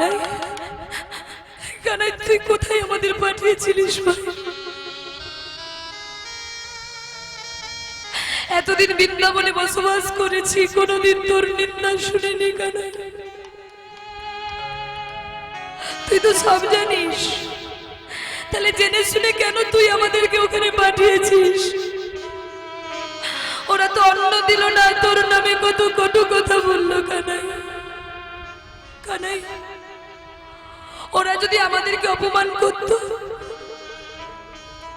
কানাই, কানাই তুই কোথায় আমাদের পাঠিয়েছিলিস মা? এতদিন বৃন্দাবনে বসবাস করেছি, কোনোদিন তোর নিন্দা শুনিনি কানাই। তুই তো সব জানিস, তাহলে জেনে শুনে কেন তুই আমাদেরকে ওখানে পাঠিয়েছিস? ওরা তো অন্ন দিল না, তোর নামে কত কটু কথা বললো কানাই। কানাই, ওরা যদি আমাদেরকে অপমান করত,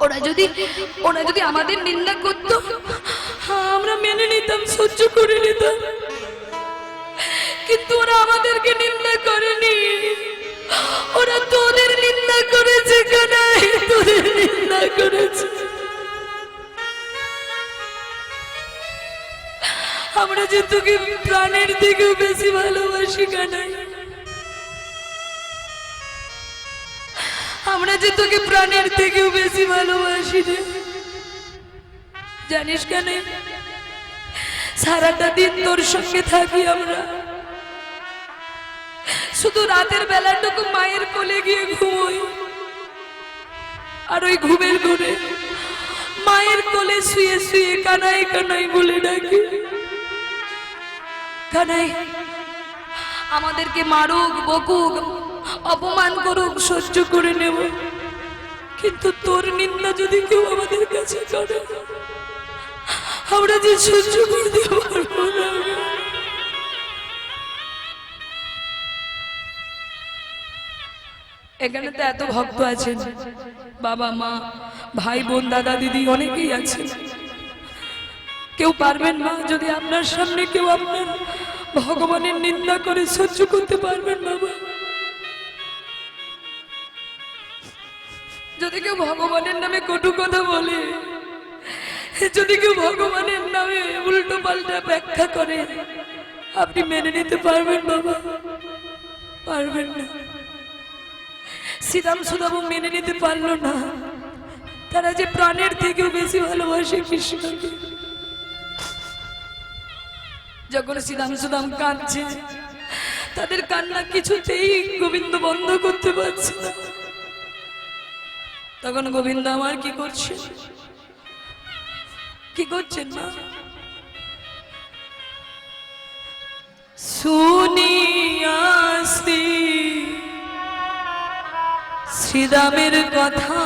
ওরা যদি আমাদের নিন্দা করত, আমরা মেনে নিতাম, সহ্য করে নিতাম। কিন্তু ওরা আমাদেরকে নিন্দা করেনি, ওরা তোদের নিন্দা করেছে কানাই, তোদের নিন্দা করেছে। আমরা যে তোকে প্রাণের থেকেও বেশি ভালোবাসি কানাই, আমরা যে তোকে প্রাণের থেকেও বেশি ভালোবাসি রে। জানিস কানাই, সারাটা দিন তোর সঙ্গে থাকি আমরা, শুধু রাতের বেলাটুকু মায়ের কোলে গিয়ে ঘুমোই, আর ওই ঘুমের ঘরে মায়ের কোলে শুয়ে শুয়ে কানাই কানাই বলে ডাকি। কানাই, আমাদেরকে মারুক, বকুক, অপমান করুক, সহ্য করে নেব, কিন্তু তোর নিন্দা যদি কেউ আমাদের কাছে করে, আমরা যে সহ্য করতে পারবো না। এখানে তো এত ভক্ত আছেন, বাবা মা ভাই বোন দাদা দিদি অনেকেই আছেন। কেউ পারবেন মা, যদি আপনার সামনে কেউ আপনার ভগবানের নিন্দা করে সহ্য করতে পারবেন বাবা? যদি কেউ ভগবানের নামে কটু কথা বলে, যদি কেউ ভগবানের নামে উল্টো পাল্টা ব্যাখ্যা করে, আপনি মেনে নিতে পারবেন বাবা? পারবেন না। শ্রীরাম সুদামও মেনে নিতে পারলো না, তারা যে প্রাণের থেকেও বেশি ভালোবাসে কৃষ্ণকে। যখন শ্রীরাম সুদাম কাঁদছে, তাদের কান্না কিছুতেই গোবিন্দ বন্ধ করতে পারছে না। তখন গোবিন্দ আমার কি করছে, কি করছেন না? শুনিয়াছি শ্রীরামের কথা,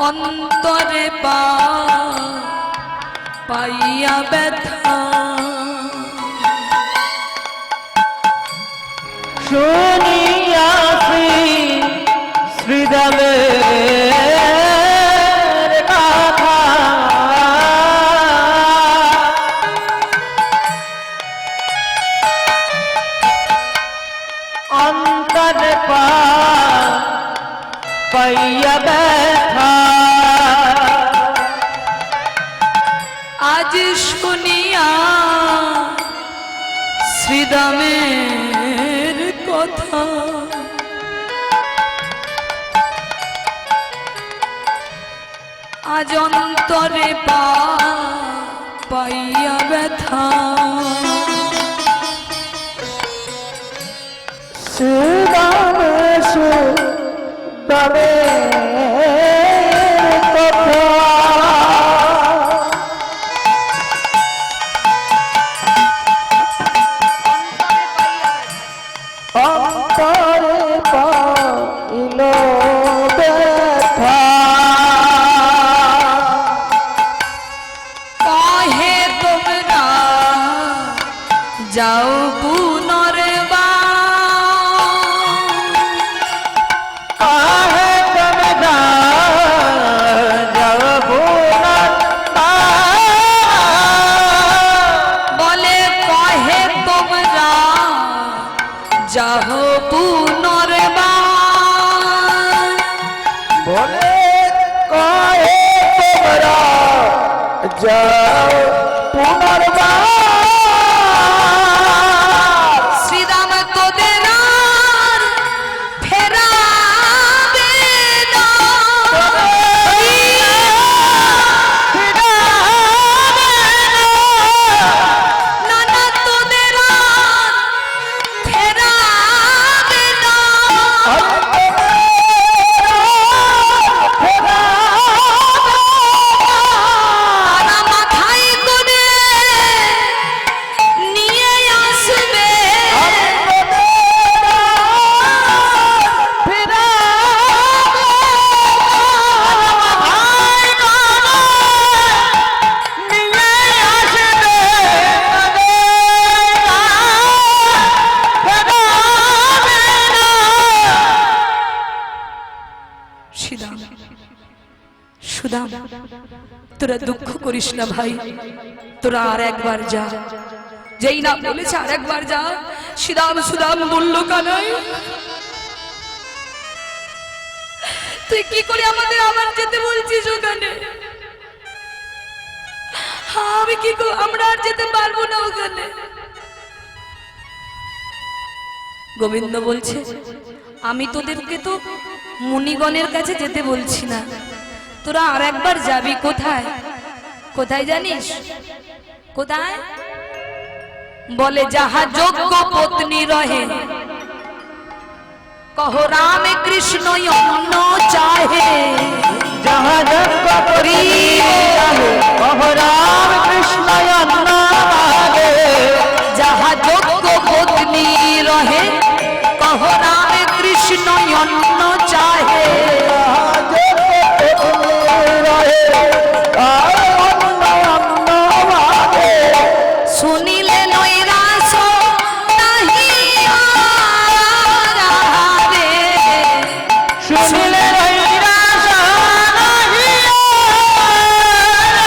অন্তরে পাইয়া ব্যথা, শুনিয়াছি শ্রীরামের কথা, অন্তরে পাইয়া ব্যথা, আজ শুনিয়া শ্রীরামের কথা, আজ অন্তরে পাইয়া ব্যথা, শ্রীরামের কথা, অন্তরে পাইল ব্যথা, কহে তোমরা যাও যাহো পুনর্বার, বলে কয়ে তোমরা যাও পুনর্বার, শ্রীরাম তোদের আর ফেরাবে না, তোরা দুঃখ করিস না ভাই, তোরা আর একবার যা। যেই না বলেছে আর একবার যা, শ্রীরাম সুদাম বলল কানাই তুই কি করে আমাদের আবার যেতে বলছিস ওখানে? আমি কি আমরা আর যেতে পারবো না ওখানে। গোবিন্দ বলছে আমি তোদেরকে তো মুনিগণের কাছে যেতে বলছি না, তোরা আর একবার যাবি। কোথায়? কোথায় জানিস? কোথায়? বলে যাহা যোগ্য পত্নী রহে, কহ রাম কৃষ্ণ অন্ন চাহে। যাহা যোগ্য পত্নী রহে, কহ রাম কৃষ্ণ অন্ন চাহে। যাহা যোগ্য পত্নী রহে, কহ রাম কৃষ্ণ অন্ন চাহে। শুনিলে নৈরাশ নাহি আহারে, শুনিলে নৈরাশ নাহি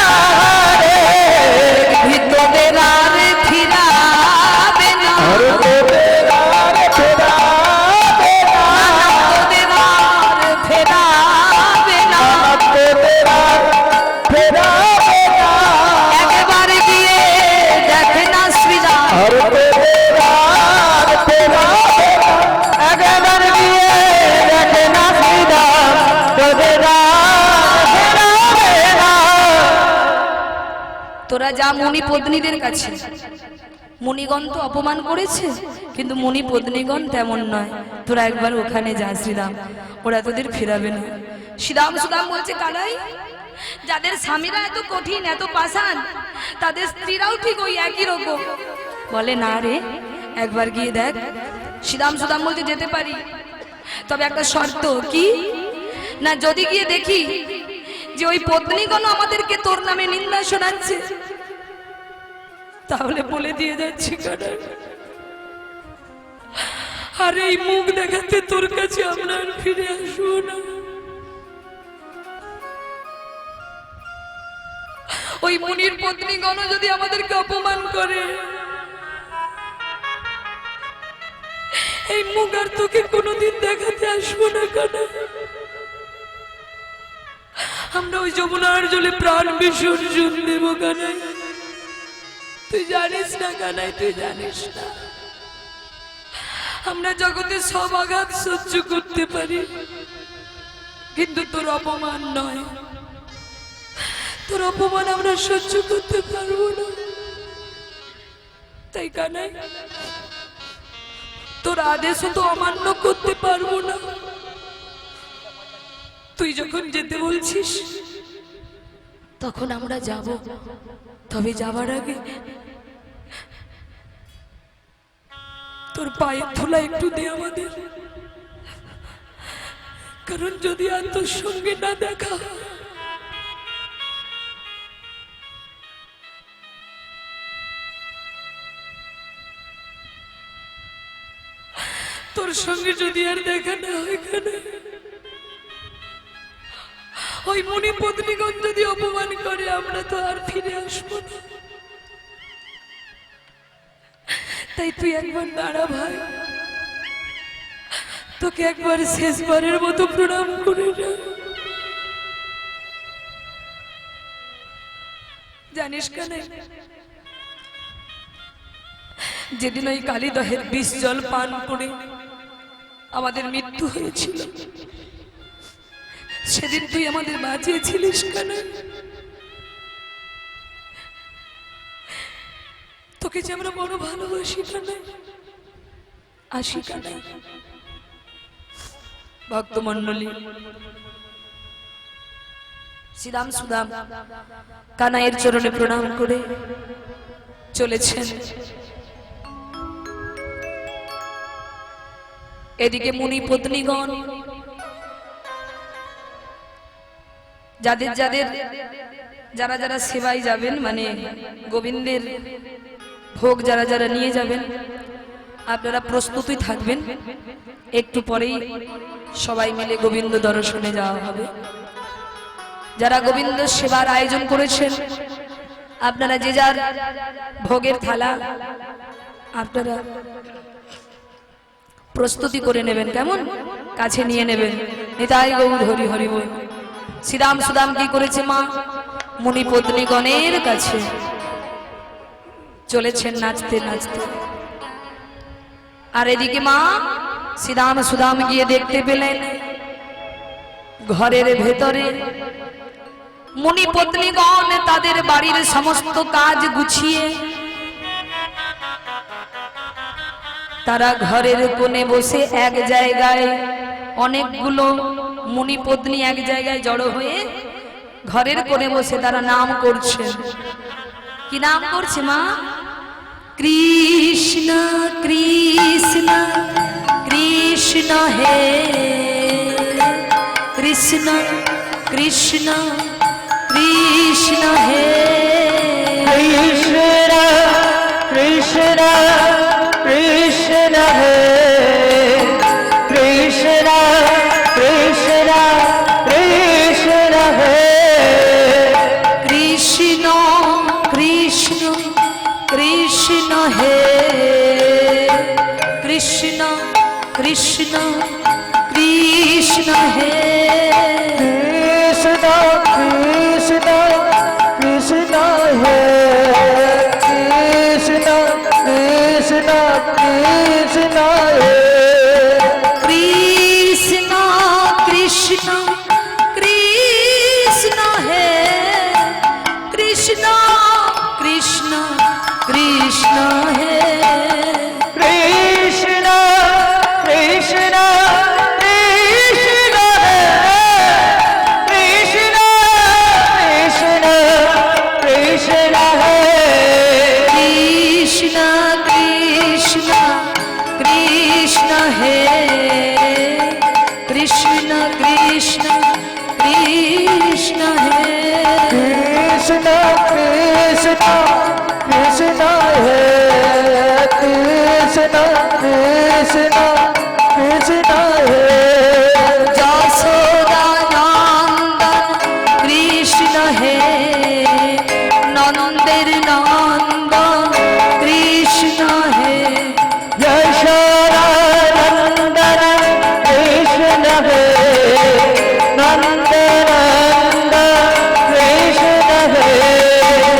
আহারে। ভিতরের আর ফিরাবে না, তোদের আর ফেরাবে না, তোদের আর ফেরাবে না। তোদের আর ফেরাবে না। একবার গিয়ে দেখে না শ্রীরাম, আর তোদের আর ফেরাবে না। একবার গিয়ে দেখে না শ্রীরাম, তোদের আর ফেরাবে না। তোরা যা মুনি পত্নীদের কাছে। মুনিগণ তো অপমান করেছে, কিন্তু মুনি পত্নীগণ তেমন নয়। তোরা একবার ওখানে যা শ্রীরাম, ওরা তোদের ফিরাবে না। শ্রীরাম সুদাম বলছে কানাই, যাদের স্বামীরা এত কঠিন এত পাষাণ, তাদের স্ত্রীরাও ঠিক ওই একই রকম। বলে না রে, একবার গিয়ে দেখ। শ্রীরাম সুদাম বলতে যেতে পারি, তবে একটা শর্ত। কি না, যদি গিয়ে দেখি যে ওই পত্নীগণ আমাদেরকে তোর নামে নিন্দা শোনাচ্ছে, তাহলে বলে দিয়ে যাচ্ছি কানাই, আর এই মুখ দেখাতে তোর কাছে আমরা আর ফিরে আসবো না। ওই মুনির পত্নীগণ যদি আমাদেরকে অপমান করে, এই মুখ আর তোকে কোনোদিন দেখাতে আসবো না কানাই। আমরা ওই যমুনার জলে প্রাণ বিসর্জন দেব কানাই। তুই জানিস না কানাই, তুই জানিস না আমরা জগতে সব আঘাত সহ্য করতে পারি, কিন্তু তোর অপমান নয়। তোর অপমান আমরা সহ্য করতে পারবো না। তাই কানাই, তোর আদেশও তো অমান্য করতে পারবো না। তুই যখন যেতে বলছিস তখন আমরা যাব, তবে যাবার আগে তোর পায়ের ধুলা একটু দে আমাদের। কারণ যদি আর তোর সঙ্গে না দেখা, তোর সঙ্গে যদি আর দেখা না হয় কানাই, ওই মুনি পত্নীগণ যদি অপমান করে, আমরা তো আর ফিরে আসবো না। তাই তুই একবার দাঁড়া ভাই, তোকে একবার শেষবারের মতো প্রণাম করে না। জানিস কানাই, যেদিন ওই কালীদহের বিষ জল পান করে আমাদের মৃত্যু হয়েছিল, সেদিন তুই আমাদের বাঁচিয়েছিলিস কানাই। তোকে যে আমরা বড় ভালোবাসি কানাই। আসি কানাই। ভক্তমণ্ডলী, শ্রীরাম সুদাম কানাইয়ের চরণে প্রণাম করে চলেছেন। এদিকে মুনি পত্নীগণ যাদের যাদের যারা যারা সেবায় যাবেন, মানে গোবিন্দের ভোগ যারা যারা নিয়ে যাবেন, আপনারা প্রস্তুতই থাকবেন। একটু পরেই সবাই মিলে গোবিন্দ দর্শনে যাওয়া হবে। যারা গোবিন্দ সেবার আয়োজন করেছেন, আপনারা যে যার ভোগের থালা আপনারা প্রস্তুতি করে নেবেন, কেমন কাছে নিয়ে নেবেন। নিতাই গৌর হরি হরি বল। শ্রীরাম সুদাম কি করেছে মা? মুনি পত্নীগণের কাছে চলেছেন নাচতে নাচতে। আর এদিকে মা শ্রীরাম সুদাম গিয়ে দেখতে পেলেন ঘরের ভেতরে মুনি পত্নীগণ তাদের বাড়ির সমস্ত কাজ গুছিয়ে তারা ঘরের কোণে বসে এক জায়গায়, অনেকগুলো মুনি পত্নী এক জায়গায় জড়ো হয়ে ঘরের কোণে বসে তারা নাম করছে। কি নাম করছে মা? কৃষ্ণ কৃষ্ণ কৃষ্ণ হে কৃষ্ণ কৃষ্ণ কৃষ্ণ হে কৃষ্ণ কৃষ্ণ কৃষ্ণ হে কৃষ্ণ কৃষ্ণ কৃষ্ণ হে কৃষ্ণ কৃষ্ণ কৃষ্ণ হে কৃষ্ণ কৃষ্ণ কৃষ্ণ হে কৃষ্ণ কৃষ্ণ কৃষ্ণ হে কৃষ্ণ কৃষ্ণ কৃষ্ণ হে কৃষ্ণ কৃষ্ণ কৃষ্ণ হে কৃষ্ণ কৃষ্ণ কৃষ্ণ হে কৃষ্ণ কৃষ্ণ কৃষ্ণ হে কৃষ্ণ কৃষ্ণ কৃষ্ণ হে কৃষ্ণ কৃষ্ণ কৃষ্ণ হে কৃষ্ণ কৃষ্ণ কৃষ্ণ হে কৃষ্ণ কৃষ্ণ কৃষ্ণ হে কৃষ্ণ কৃষ্ণ কৃষ্ণ হে যশোদা নন্দন কৃষ্ণ হে নন্দের নন্দন কৃষ্ণ হে যশোদানন্দন কৃষ্ণ হে নন্দনন্দন কৃষ্ণ হে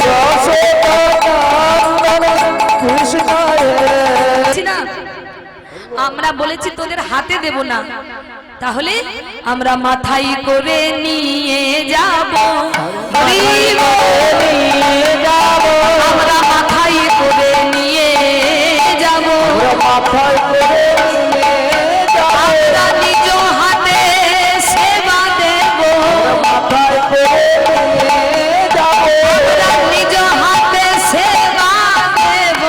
যশোদানন্দন কৃষ্ণ হে। বলছি না, আমরা বলেছি তোদের হাতে দেব না, তাহলে আমরা মাথায় করে নিয়ে যাব। আমরা মাথায় করে নিয়ে যাব, আমরা নিজ হাতে সেবা দেব, আমরা নিজ হাতে সেবা দেব।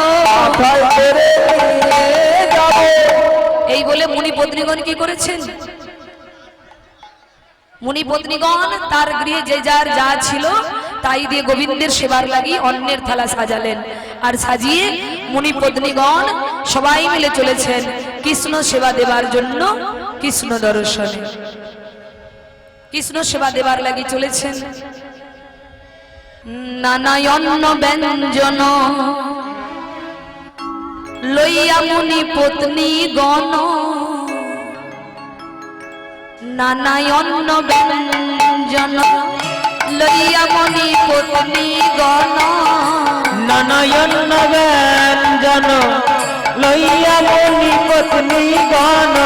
এই বলে মুনি পত্নীগণ কি করেছেন? মুনি পত্নীগণ তার গৃহে যে যার যা ছিল তাই দিয়ে গোবিন্দের সেবার লাগি অন্যের থালা সাজালেন। আর সাজিয়ে মুনি পত্নীগণ সবাই মিলে চলেছেন কৃষ্ণ সেবা দেবার জন্য, কৃষ্ণ দর্শনে। কৃষ্ণ সেবা দেবার লাগি চলেছেন। নানা অন্ন ব্যঞ্জন লইয়া মুনি পত্নী গণ, নানা অন্ন ব্যঞ্জন লইয়া মুনি পত্নী গণ, নয়ন ব্যঞ্জন লইয়া মুনি পত্নী গণ,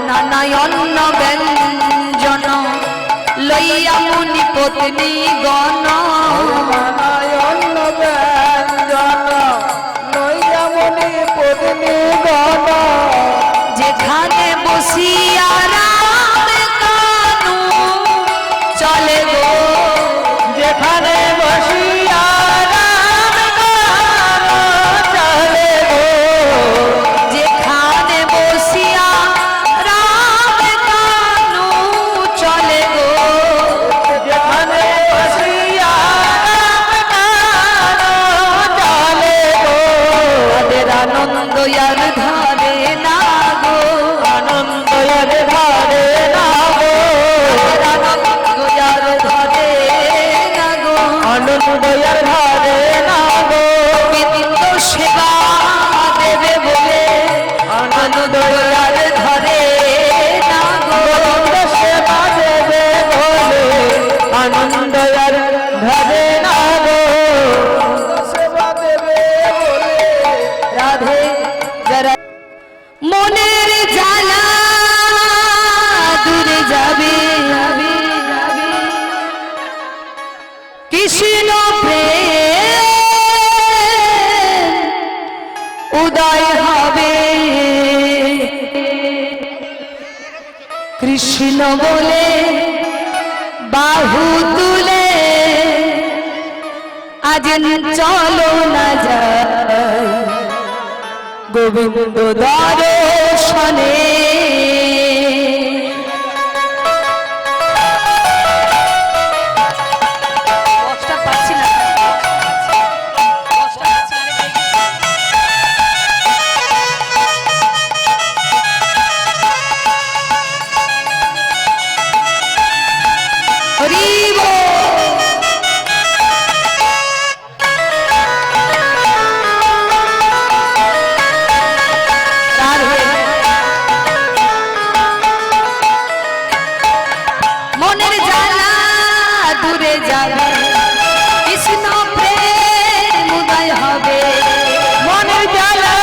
নানা অন্ন ব্যঞ্জন লইয়া মুনি পত্নী গণ, নয়ন ব্যঞ্জন লইয়া মুনি পত্নী গণ, যেখানে বসিয়া রাম কানু চলে গো, যেখানে বসিয়া রাম গান চলে গো, যেখানে বসিয়া রাম কানু চলে গো, যেখানে বসিয়া দয়ার ধরে না গো গোবিন্দ সেবা দেবে বলে আনন্দ দয়ার ধরে না গো গোবিন্দ সেবা দেবে বলে আনন্দ আর ধরে না গো সেবা দেবে বলে রাধে যারা মনের জ্বালা দূরে যাবে কৃষ্ণ প্রেম উদয় হবে কৃষ্ণ বলে বাহু তুলে আজ চলো না যায় গোবিন্দ দর্শনে হরি বল। রাধে। মনের জ্বালা দূরে যাবে কৃষ্ণ প্রেম উদয় হবে মনের জ্বালা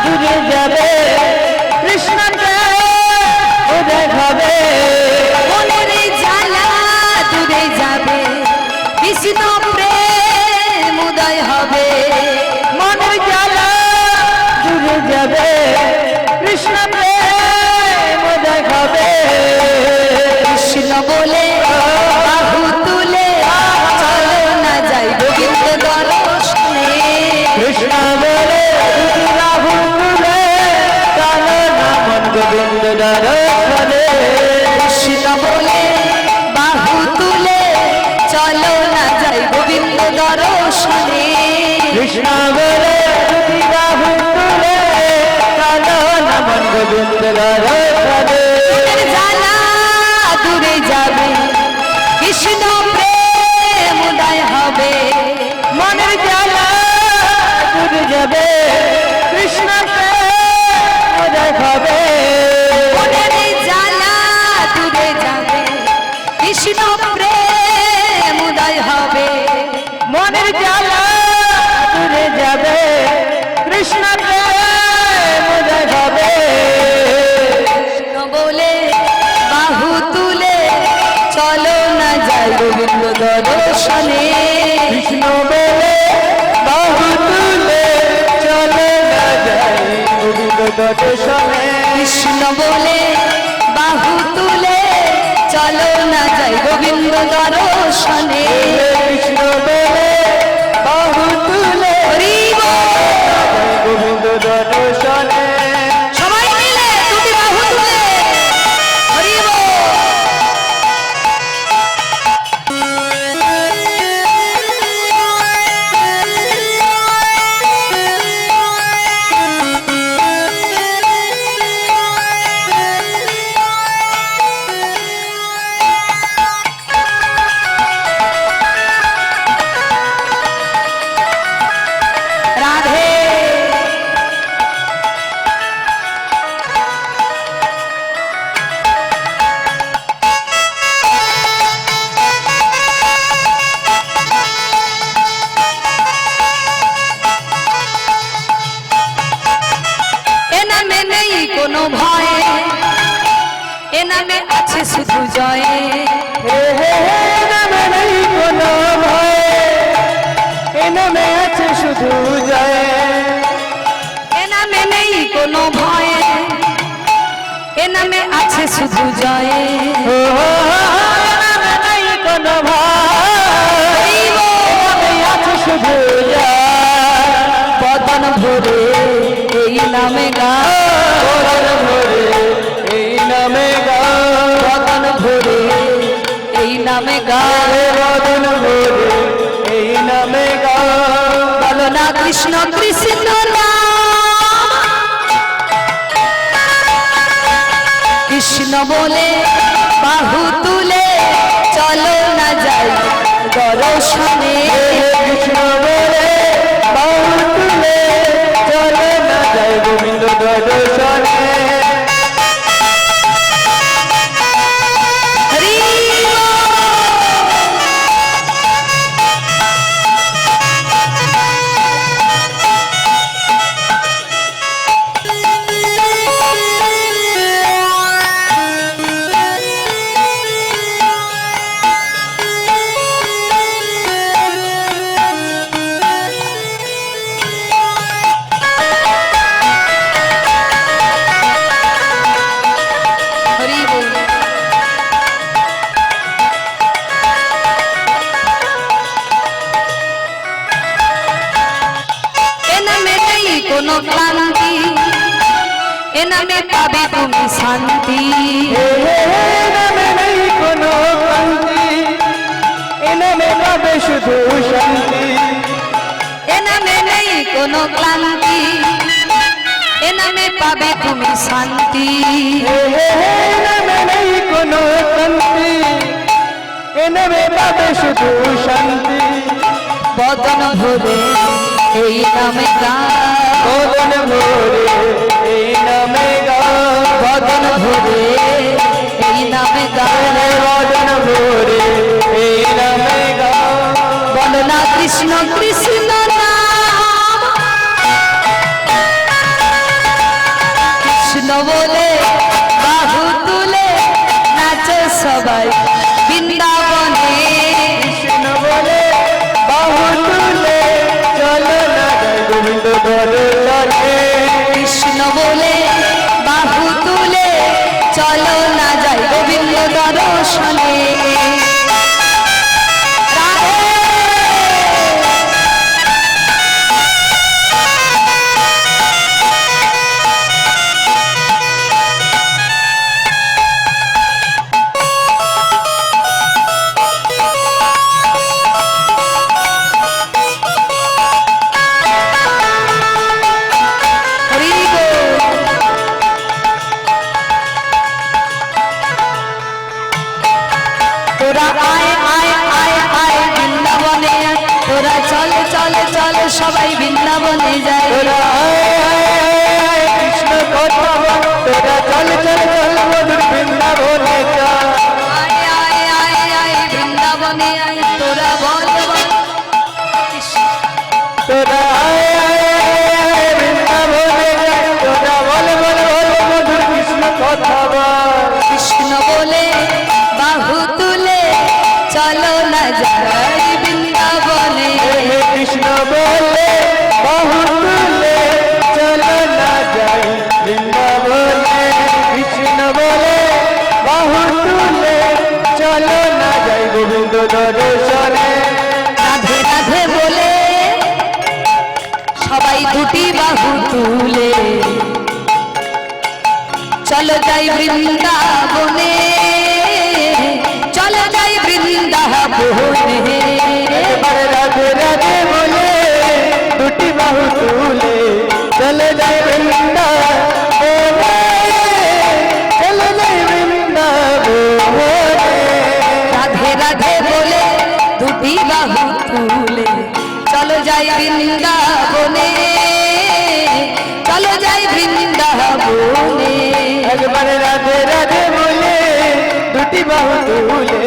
দূরে যাবে কৃষ্ণ উদয় হবে মনের জ্বালা দূরে যাবে কৃষ্ণ প্রেম উদয় হবে মনের জ্বালা দূরে যাবে কৃষ্ণ প্রেম উদয় হবে কৃষ্ণ বলে বাহু তুলে চলো না যাই গোবিন্দ দর্শনে কৃষ্ণ বলে রাহু তুলে চলো না মন গোবিন্দ দর্শনে কৃষ্ণ বলে বাহু তুলে চলো না যাই গোবিন্দ দর্শনে কৃষ্ণ বলে রাহু তুলে চলো না মন গোবিন্দ দর্শনে মনের জ্বালা দূরে যাবে কৃষ্ণ প্রেম উদয় হবে মনের জ্বালা দূরে যাবে কৃষ্ণ প্রেম উদয় হবে মনের জ্বালা দূরে যাবে কৃষ্ণ প্রেম উদয় হবে মনের জ্বালা দূরে যাবে কৃষ্ণ প্রেম উদয় হবে কৃষ্ণ বলে বাহু তুলে চলো না যাই গোবিন্দ দর্শনে কৃষ্ণ বলে বাহু তুলে চলে না যাই গোবিন্দ দর্শনে কৃষ্ণ বলে বাহু তুলে চলো না যাই গোবিন্দ দর্শনে কৃষ্ণ বলে বাহু তুলে হরি বল। যাই গোবিন্দ দর্শনে সবাই মিলে দুটি বাহু তুলে হরি বল। রাধে। এ নামে নেই কোনো ভয় এ নামে আছে শুধু জয় হে হে হে নামে নেই কোনো ভয় এ নামে আছে শুধু জয় এ নামে নেই কোনো ভয় এ নামে আছে শুধু জয় ও এ নামে নেই কোনো ভয় এ নামে আছে শুধু জয় বদন ভরে এই নামে গা বদন ভরে এই নামে গা বদন ভরে এই নামে গা বদন ভরে এই নামে গা বলো না কৃষ্ণ কৃষ্ণ নাম কৃষ্ণ বলে বাহু তুলে চলো না যাই দর্শনে কোনো ক্লান্তি, এ নামে পাবে তুমি শান্তি। এ নামে নেই কোনো ক্লান্তি, এ নামে পাবে শুধু শান্তি। এ নামে নেই কোনো ক্লান্তি, এ নামে পাবে তুমি শান্তি। এ নামে নেই কোনো ক্লান্তি, এ নামে পাবে শুধু শান্তি। বদন ভরে এই নামে গান, বদন ভরে এই নামে গান, বদন ভরে এই নামে গান। বদন ভরে এই নামে গান। বলো না কৃষ্ণ কৃষ্ণ নাম, কৃষ্ণ বলে বাহু তুলে নাচে সবাই বৃন্দাবনে। কৃষ্ণ বলে বাহু তুলে চলো না যাই গোবিন্দ দর্শনে। কৃষ্ণ বলে বাহু তুলে চলো না যাই গোবিন্দ দর্শনে। তোরা আয় আয় আয় আয় বৃন্দাবনে, তোরা চলে চলে চলে সবাই বৃন্দাবনে যায়। তোরা আয় আয় আয় কৃষ্ণ কথা বল, তোরা চল চল চল মধুর বৃন্দাবনে চল। আয় আয় আয় আয় বৃন্দাবনে আয়, তোরা বল বল তোরা আয় আয় আয় বৃন্দাবনে যাই, তোরা বল বল বল মধুর কৃষ্ণ কথা বল। কৃষ্ণ বলে বাহু তুলে চলো না যাই বৃন্দাবনে। হে কৃষ্ণ বলে বাহু তুলে চলো না যাই বৃন্দাবনে। কৃষ্ণ বলে বাহু তুলে চলো না যাই গোবিন্দ দর্শনে। রাধে রাধে বলে সবাই দুটি বাহু তুলে চলো যাই বৃন্দাবনে, চলো যাই বৃন্দাবনে। এবার রাধে রাধে বলে দুটি বাহু তুলে চলে যাই বৃন্দাবনে, চলে যাই বৃন্দাবনে। রাধে রাধে বলে দুটি বাহু তুলে চলো যাই বৃন্দাবনে, চলো যাই বৃন্দাবনে। একবার রাধে রাধে বলে দুটি বাহু তুলে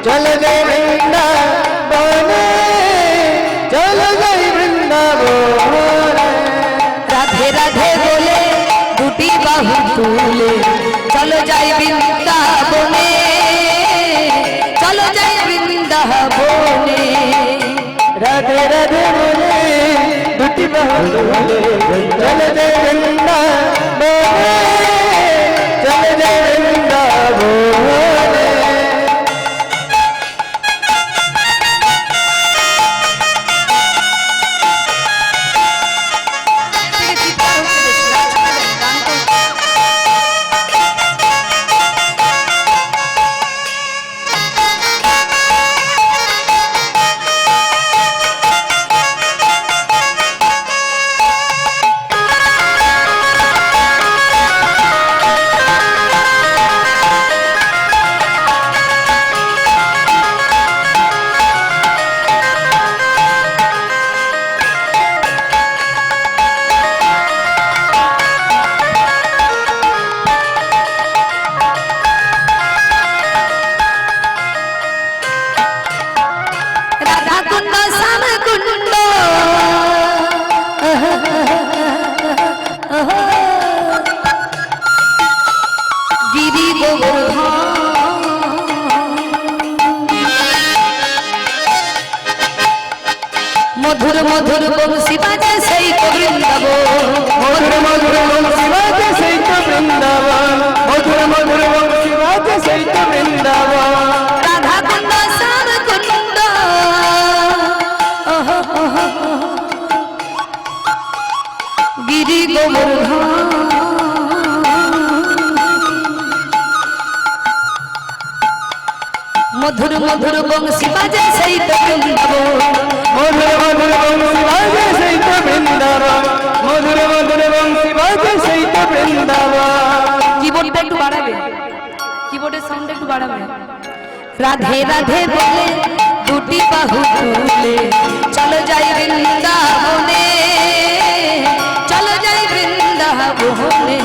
চলে যাই বৃন্দাবনে, চলে যাই বৃন্দাবনে। রাধে রাধে বলে দুটি বাহু তুলে চলো যাই বৃন্দাবনে, চলো যাই বৃন্দাবনে। রাধে রাধে বলে দুটি বাহু তুলে চলে যাই বৃন্দাবনে, চলে যাই বৃন্দাবনে। মধুর মধুর বংশী বাজে সেই তো বৃন্দাবন, মধুর মধুর বংশী বাজে সেই তো বৃন্দাবন, মধুর মধুর বংশী বাজে সেই তো বৃন্দাবন। রাধা কুণ্ড শ্যাম কুণ্ড গোবর্ধন মধুর মধুর বংশী বাজে সেই তো বৃন্দাবন মধুর মধুর বংশী বাজে সেই তো বৃন্দাবন মধুর মধুর বংশী বাজে সেই তো বৃন্দাবন কিবোর্ডটা একটু বাড়াবে কিবোর্ডের সাউন্ডটা একটু বাড়াবে রাধে রাধে বলে দুটি বাহু তুলে চলো যাই বৃন্দাবনে চলো যাই বৃন্দাবনে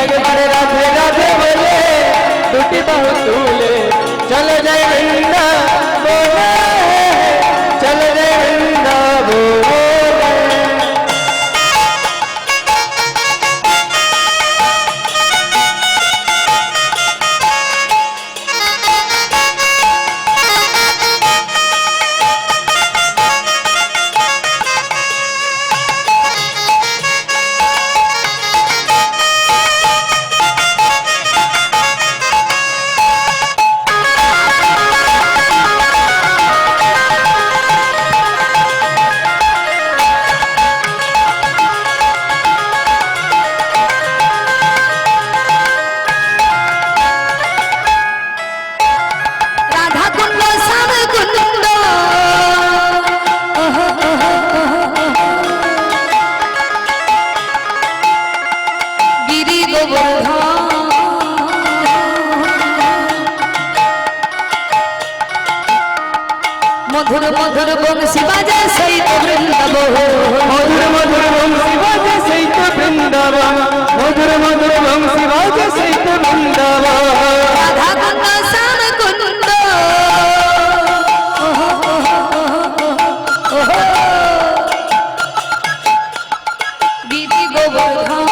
একবারে রাধে রাধে বলে দুটি বাহু তুলে চলে যায় বৃন্দাবনে চলে যায় বৃন্দাবনে মধুর মধুর বংশী বাজে সেই তো বৃন্দাবন মধুর মধুর বংশী বাজে সেই তো বৃন্দাবন মধুর মধুর বংশী বাজে সেই তো বৃন্দাবন রাধা কুন্দ শ্যাম কুন্দ গিরি গোবর্ধন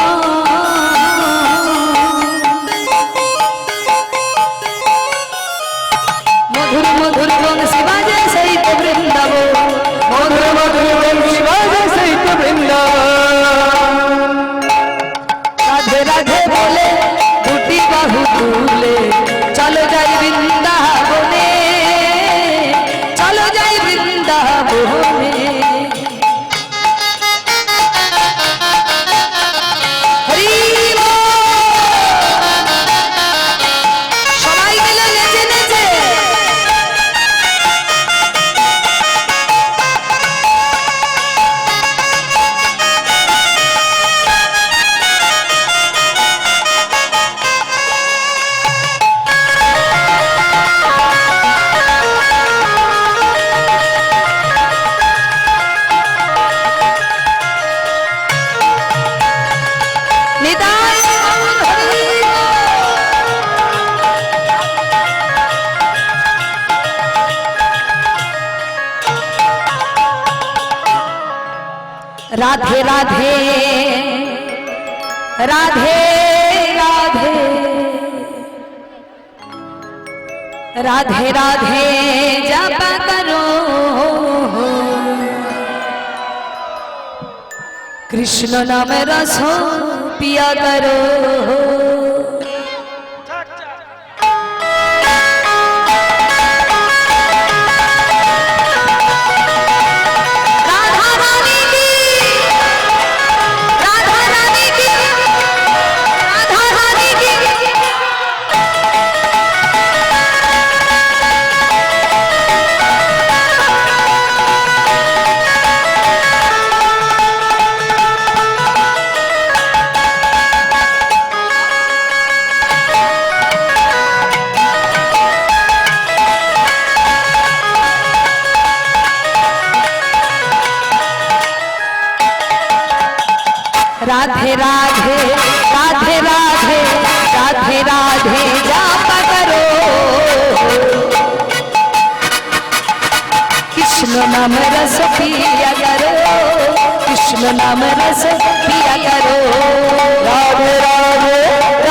মধুর মধুর বংশী বাজে সেই তো বৃন্দাবন মধুর মধুর বংশী বাজে সেই তো বৃন্দাবন রাধে রাধে বলে দুটি বাহু তুলে চলো যাই বৃন্দাবনে চলো যাই বৃন্দাবনে হরি বল। সবাই মিলে নেচে নেচে নিতাই গৌর হরি রাধে রাধে রাধে রাধে রাধে রাধে জপ করো কৃষ্ণ নাম রস পিয়া করো রাধা রানী কি রাধা রানী কি রাধা রানী কি राधे राधे राधे राधे राधे राधे जाप करो कृष्ण नाम रस पिया करो कृष्ण नाम रस पिया करो राधे राधे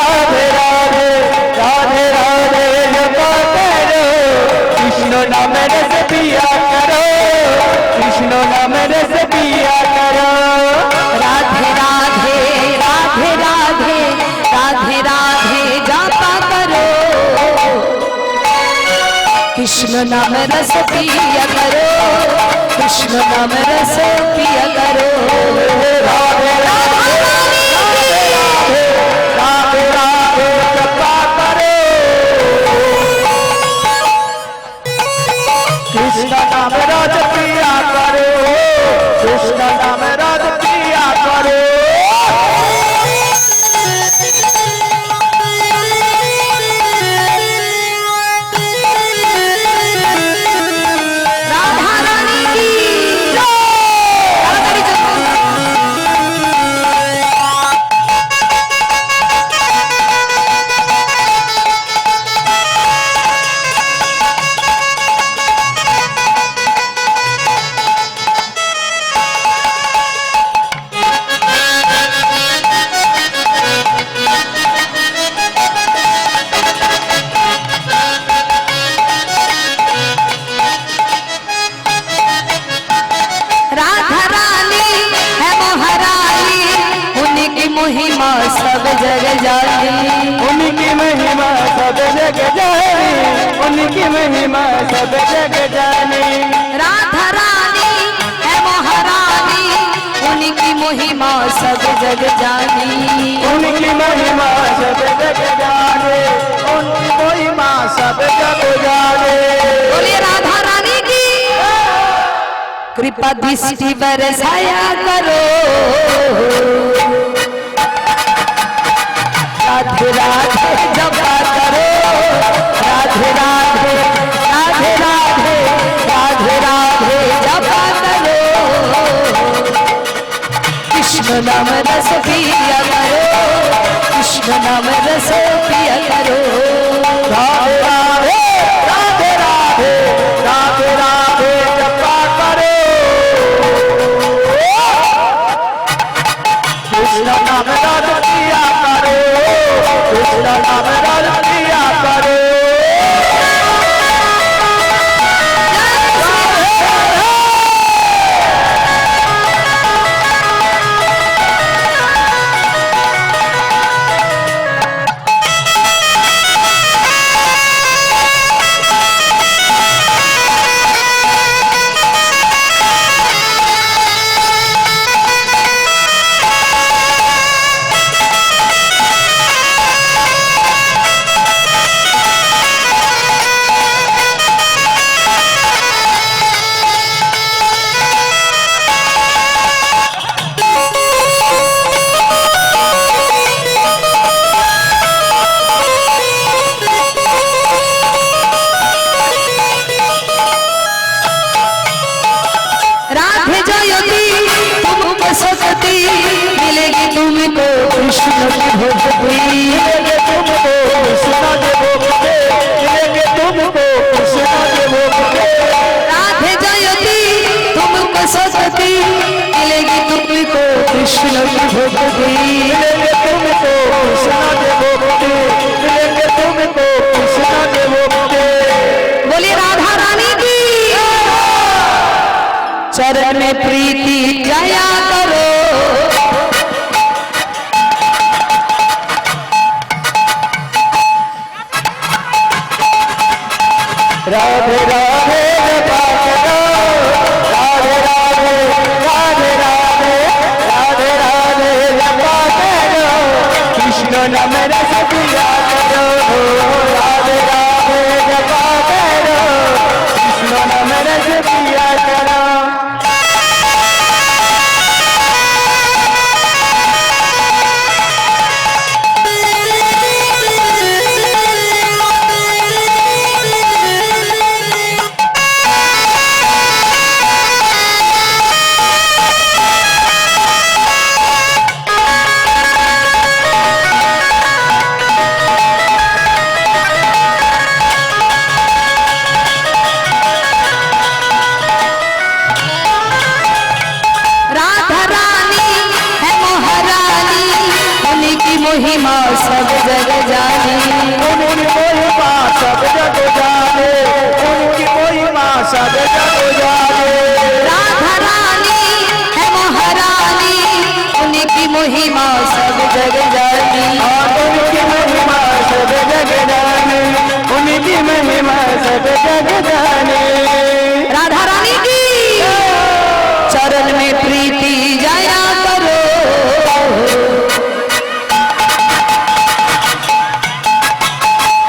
राधे राधे राधे राधे जपा करो कृष्ण नाम रस पिया करो कृष्ण नाम रस पिया करो राधे राधे राधे राधे राधे राधे जापा करो कृष्ण नाम रस पिया करो कृष्ण नाम रस पिया करो राधे राधे सब जग जानी, उनकी महिमा सब जग जानी, उनकी महिमा सब जग जानी। राधा रानी है महारानी, उनकी महिमा सब जग जानी, उनकी महिमा सब जग जाने, उनकी महिमा सब जग जाने। बोलिए राधा रानी की कृपा दृष्टि बरसाया करो, राधे राधे जपा करो, राधे राधे राधे राधे राधे राधे जपा करो, कृष्ण नाम रस पिया करो, कृष्ण नाम रस पिया करो। राधे राधे राधे राधे राधे राधे जपा करो, कृष्ण नाम रस पिया करो, कृष्ण नाम रस पिया करो। राधे जयती तुमको सकती, मिलेगी तुमको कृष्ण की भक्ति, मिलेंगे तुमको कृष्ण के भोगते, मिलेंगे तुमको कृष्ण के भोगते। राधे जयती तुमको सकती, मिलेगी तुमको कृष्ण की भक्ति, मिलेंगे तुमको कृष्ण के भोगते, मिलेंगे तुमको कृष्ण के भोगते। बोलिए राधा रानी की चरण में प्रीति जाया करो, राधे राधे जपा करो, राधे राधे राधे राधे राधे राधे जपा करो, कृष्ण नाम रस पिया करो, राधे राधे जपा करो, कृष्ण नाम रस पिया करो। राधा रानी है महारानी, उनकी महिमा सब जग जानी, उनकी महिमा सब जग जाने, उनकी महिमा सब जग जाने। राधा रानी है महारानी, उनकी महिमा सब जग जानी, उनकी महिमा सब जग जाने, उनकी महिमा सब जग जाने। राधा रानी की चरण में प्रीति जाया करो,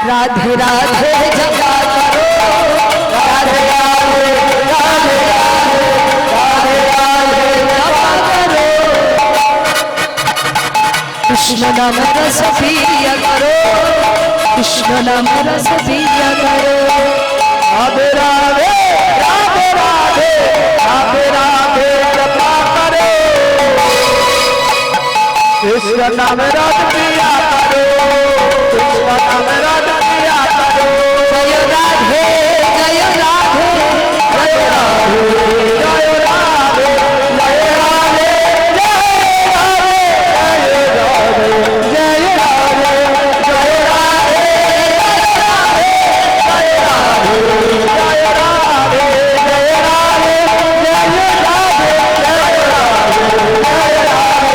राधे राधे जपा करो, राधे राधे राधे राधे राधे जपा करो, कृष्ण नाम रस पिया करो, कृष्ण नाम रस पिया करो। राधे राधे राधे राधे राधे राधे जपा करो, कृष्ण नाम रस पिया करो, कृष्ण नाम रस पिया करो। जय राधे जय राधे जय राधे जय राधे जय राधे जय राधे जय राधे जय राधे जय राधे जय राधे जय राधे जय राधे जय राधे जय राधे जय राधे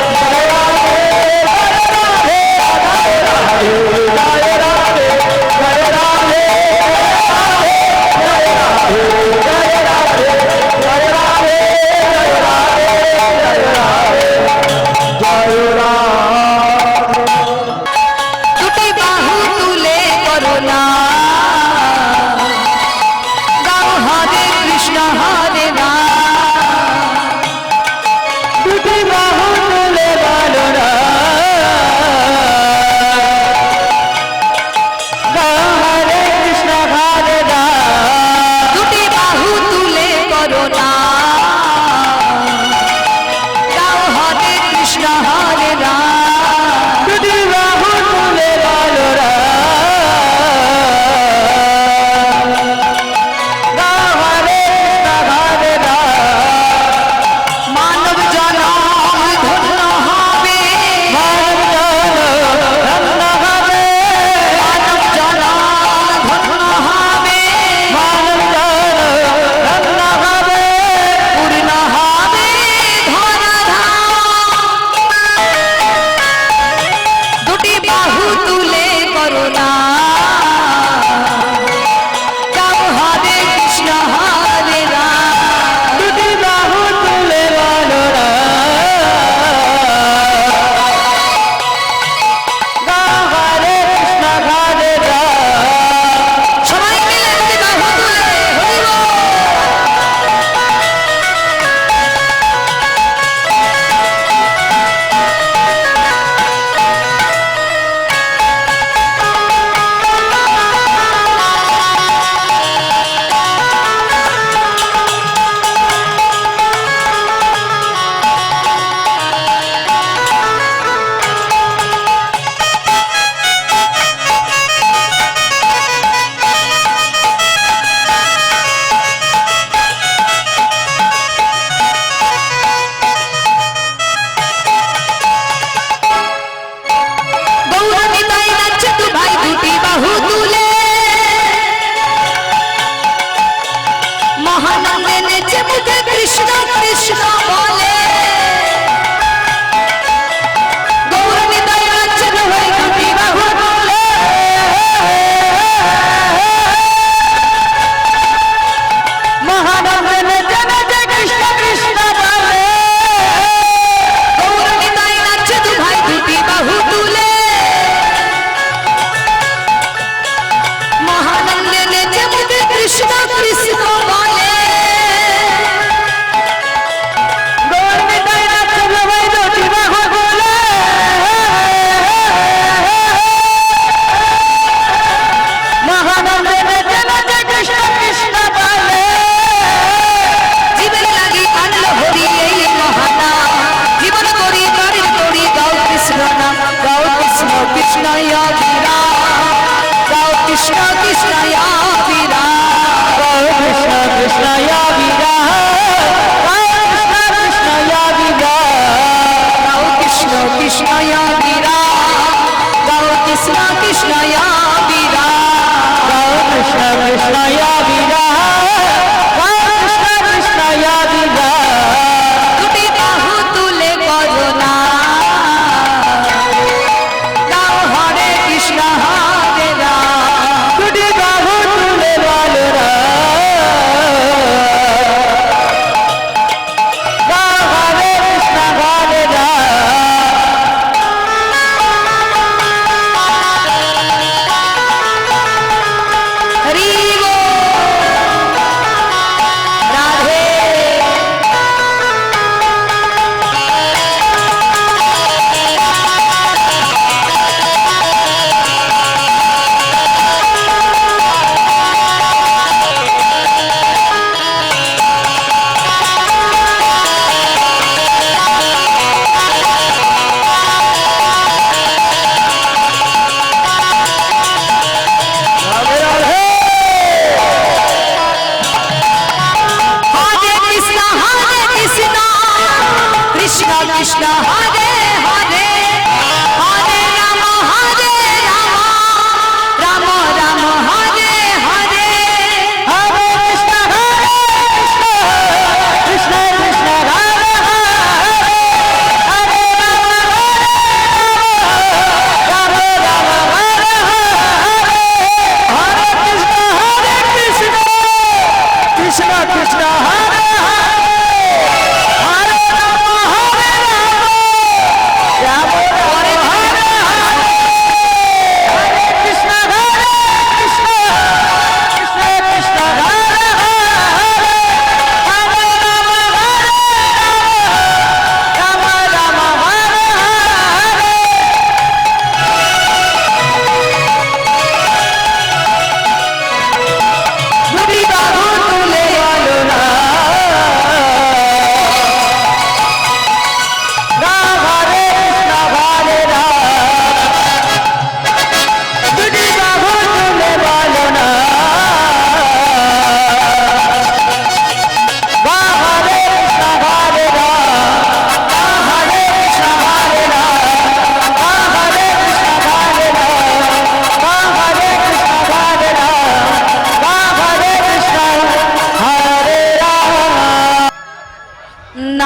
जय राधे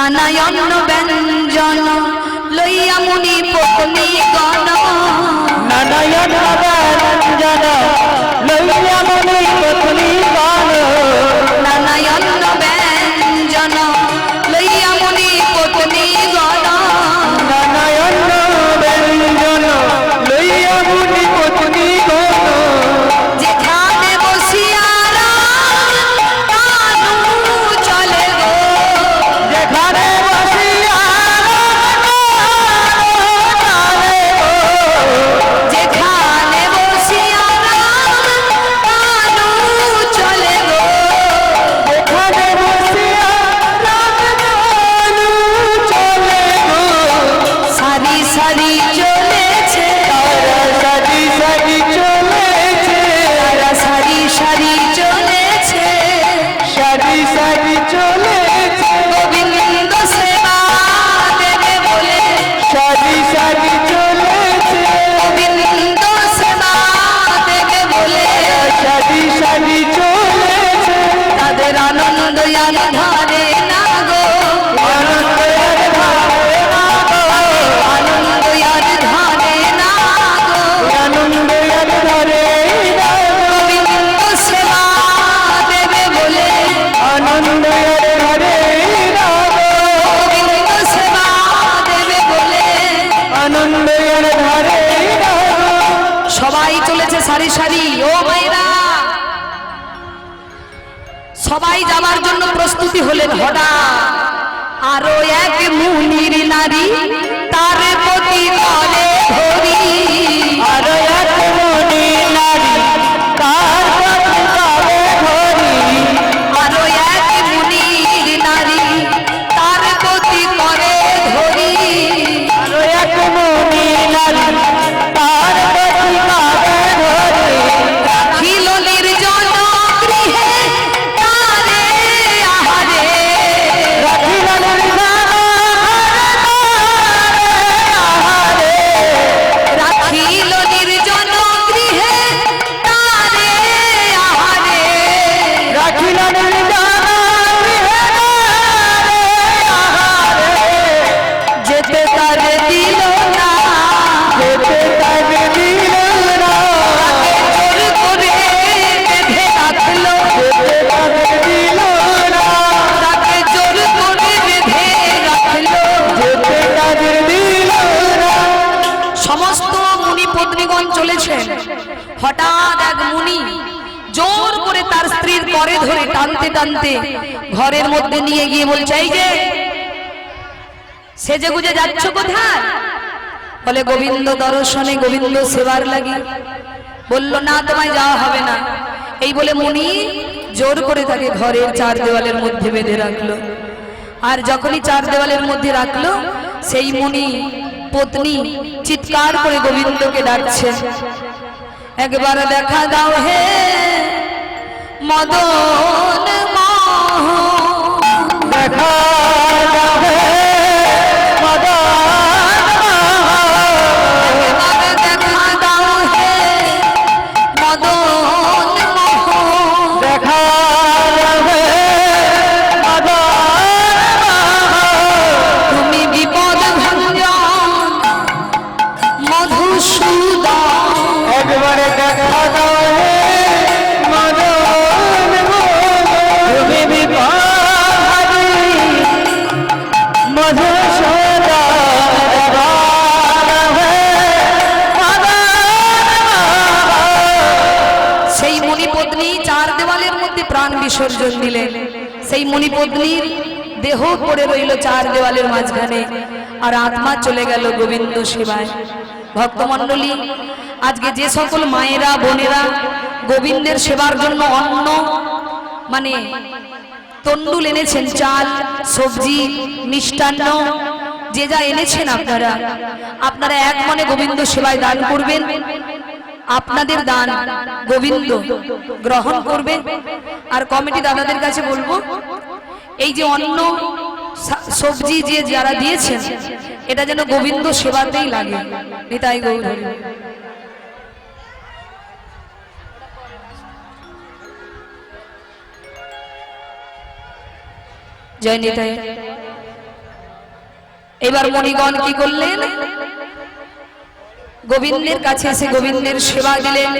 নানায়ন্ন ব্যঞ্জন লইয়া মুনি পত্নী গণ নানায়ন ব্যঞ্জন লইয়া মুনি পত্নী গণ নানায়ন্ন ব্যঞ্জন লইয়া মুনি পত্নী গণ নানায়ন ব্যঞ্জন লইয়া মুনি পত্নী গণ যেখানে বসিয়া কানু চলে গো যেখানে বসিয়া যেখানে বসিয়া কানু চলে গো যেখানে বসিয়া চলে গো সারি সারি চলেছে তারা সারি সারি চলেছে তারা সারি সারি চলেছে সারি সারি চলেছে গোবিন্দ সেবা দেবে বলে সারি সারি চলেছে গোবিন্দ সেবা দেবে বলে সারি সারি চলেছে তাদের আনন্দ আর ধারে না গো আনন্দের ধারে না গো আনন্দ আর ধারে না গো আনন্দের ধারে না গো গোবিন্দ সেবা দেবে বলে আনন্দের ধারে না গো গোবিন্দ সেবা দেবে বলে আনন্দের ধারে না গো সবাই চলেছে সারি সারি ও মায়েরা সবাই যাবার জন্য প্রস্তুতি হলেন হঠাৎ আরো এক মুনির নারী তার প্রতি করে ধরি আর এক মনি নারী তার পথে যাবে ধরি আরো এক মুনির নারী তার প্রতি করে ধরি আর এক মনি নারী তার পথে যাবে ধরি রাখিল নির্জন গৃহে তারে আহারে রাখিল নির্জন আহারে রাখিল নির্জন গৃহে তারে আহারে রাখিল নির্জন আহারে যেতে তারে দিল না যেতে তাকে দিল না জোর করে বেঁধে রাখলো যেতে তাকে দিল না তাকে জোর করে বেঁধে রাখলো যেতে তাকে দিল না সমস্ত মুনি পত্নীগণ চলেছেন হঠাৎ এক মুনি জোর করে তার স্ত্রীর করে ধরে টানতে টানতে ঘরের মধ্যে নিয়ে গিয়ে বলছে এই যে সেজে গুজে যাচ্ছ কোথায় বলে গোবিন্দ দর্শনে গোবিন্দ সেবার লাগি বলল না তোমায় যাওয়া হবে না এই বলে মুনি জোর করে তাকে ঘরের চার দেওয়ালের মধ্যে বেঁধে রাখলো আর যখনই চার দেওয়ালের মধ্যে রাখলো সেই মুনি পত্নী চিৎকার করে গোবিন্দকে ডাকছে একবার দেখা দাও হে মদন মোহন দেখা যাবে মদন একবার দেখা দাও হে মদন মোহন দেখা যাবে মদন তুমি বিপদ ভঞ্জন মধুসূদন একবারে দেখা দাও হে মদন তুমি বিপদ মধুসূদন সেই মুনিপত্নী চার দেওয়ালের মধ্যে প্রাণ বিসর্জন দিলেন সেই মুনিপত্নীর দেহ পড়ে রইল চার দেওয়ালের মাঝখানে আর আত্মা চলে গেল গোবিন্দ সেবায় ভক্তমণ্ডলী আজকে যে সকল মায়েরা বোনেরা গোবিন্দের সেবার জন্য অন্ন মানে তন্ডুল এনেছেন চাল সবজি মিষ্টান্ন যে যা এনেছেন আপনারা আপনারা এক মনে গোবিন্দ সেবায় দান করবেন আপনাদের দান গোবিন্দ গ্রহণ করবে আর কমিটি দাদাদের কাছে বলবো এই যে অন্ন সবজি যে যারা দিয়েছেন এটা যেন গোবিন্দ সেবাতেই লাগে নিতাই গৌর হরি। জয় নিতাই। এবার মণিগণ কি করলেন, গোবিন্দের কাছে এসে গোবিন্দের সেবা দিলেন,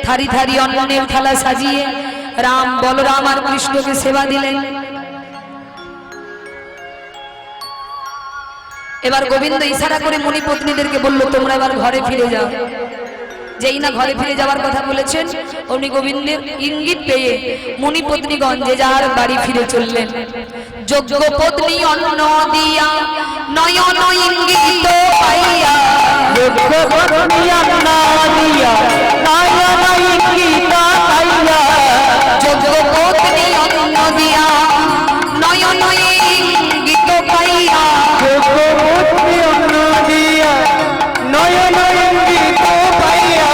থারি থারি অন্নের থালা সাজিয়ে রাম বলরাম আর কৃষ্ণকে সেবা দিলেন। এবার গোবিন্দ ইশারা করে মণি পত্নীদেরকে বলল, তোমরা এবার ঘরে ফিরে যাও। যেই না ঘরে ফিরে যাওয়ার কথা বলেছেন, অমনি গোবিন্দের ইঙ্গিত পেয়ে মণি পত্নীগণ যে যার বাড়ি ফিরে চললেন। যোগ্য পত্নী অন্ন দিয়া নয়ন ইঙ্গিত পাইয়া, যোগ্য পত্নী অন্ন দিয়া নয়ন ইঙ্গিত পাইয়া, যোগ্য পত্নী অন্ন দিয়া নয়ন ইঙ্গিত পাইয়া, যোগ্য পত্নী অন্ন দিয়া নয়ন ইঙ্গিত পাইয়া,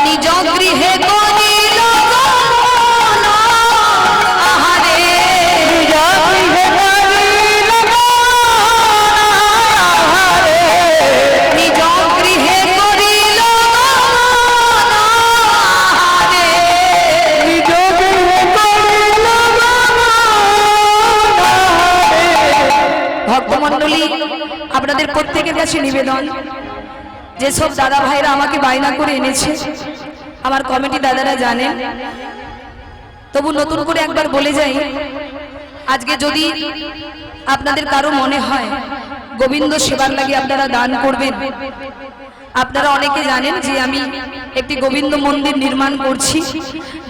নিজ গৃহে করিল গমন। আহারে নিজ গৃহে করিল আহারে, নিজ গৃহে করিল গমন। আহারে নিজ গৃহে করিল আহারে। ভক্তমণ্ডলী, আপনাদের প্রত্যেকের কাছে নিবেদন, যেসব দাদা ভাইরা আমাকে বায়না করে এনেছে, আমার কমিটি দাদারা জানেন, তবু নতুন করে একবার বলে যাই, আজকে যদি আপনাদের কারো মনে হয় গোবিন্দ সেবার লাগে আপনারা দান করবেন, আপনারা অনেকে জানেন যে আমি একটি গোবিন্দ মন্দির নির্মাণ করছি।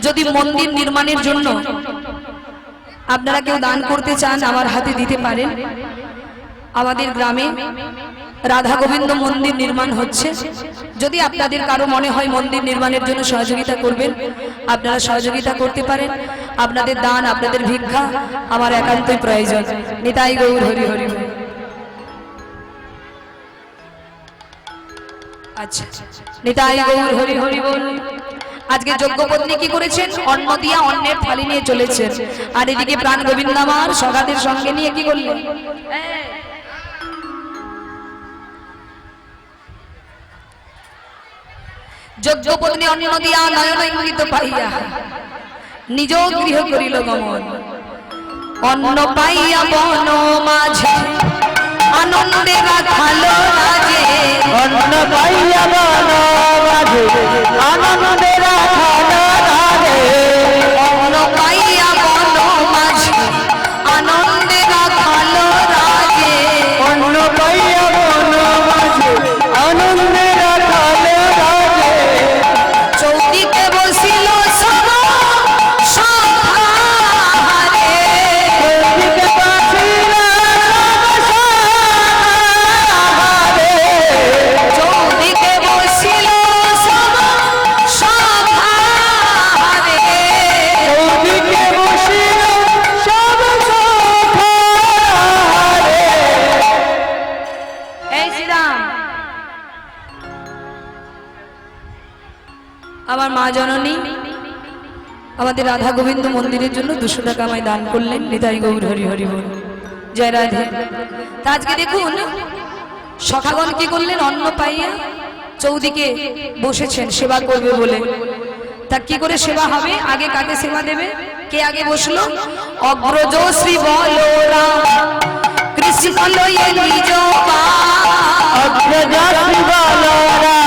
যদি মন্দির নির্মাণের জন্য আপনারা কেউ দান করতে চান, আমার হাতে দিতে পারেন। আমাদের গ্রামে রাধা গোবিন্দ মন্দির নির্মাণ হচ্ছে। যদি আপনাদের কারো মনে হয় মন্দির নির্মাণের জন্য সহযোগিতা করবেন, আপনারা সহযোগিতা করতে পারেন। আপনাদের দান, আপনাদের ভিক্ষা আমার একান্তই প্রয়োজন। নিতাই গৌর হরি হরি। আচ্ছা, নিতাই গৌর হরি হরি বল। আজকে যজ্ঞপত্নী কি করেছেন, অন্ন দিয়া অন্নের থালি নিয়ে চলেছেন, আর এদিকে প্রাণ গোবিন্দ আমার সখাদের সঙ্গে নিয়ে কি করলেন, যজ্ঞপত্নী অন্ন দিয়া নয়ন ইঙ্গিত পাইয়া নিজ গৃহ করিল গমন। অন্ন পাইয়া বন মাঝে আনন্দে রাখালো রাজে, অন্ন পাইয়া বন মাঝে আনন্দে রাখালো রাজে, অন্ন পাইয়া বন মাঝে আনন্দে রাখালো রাজে, অন্ন পাইয়া বন মাঝে আনন্দে রাখালো রাজে, চৌদিকে বসিল সব সখারে, চৌদিকে বসিল সব সখারে, চৌদিকে বসিল সব সখারে, চৌদিকে বসিল সব সখারে। এই শ্রীরাম, আমার মা জননী আমাদের রাধা গোবিন্দ মন্দিরের জন্য 200 টাকা আমায় দান করলেন। নিতাই গৌর হরি হরি বল। জয় রাধে। তা আজকে দেখুন সখাগণ কি করলেন, অন্ন পাইয়া চৌদিকে বসেছেন সেবা করবে বলে। তা কি করে সেবা হবে, আগে কাকে সেবা দেবে, কে আগে বসলো, অগ্রজ শ্রী বলরাম কৃষ্ণ লয়ে নিজ পা, অগ্রজ শ্রী বলরাম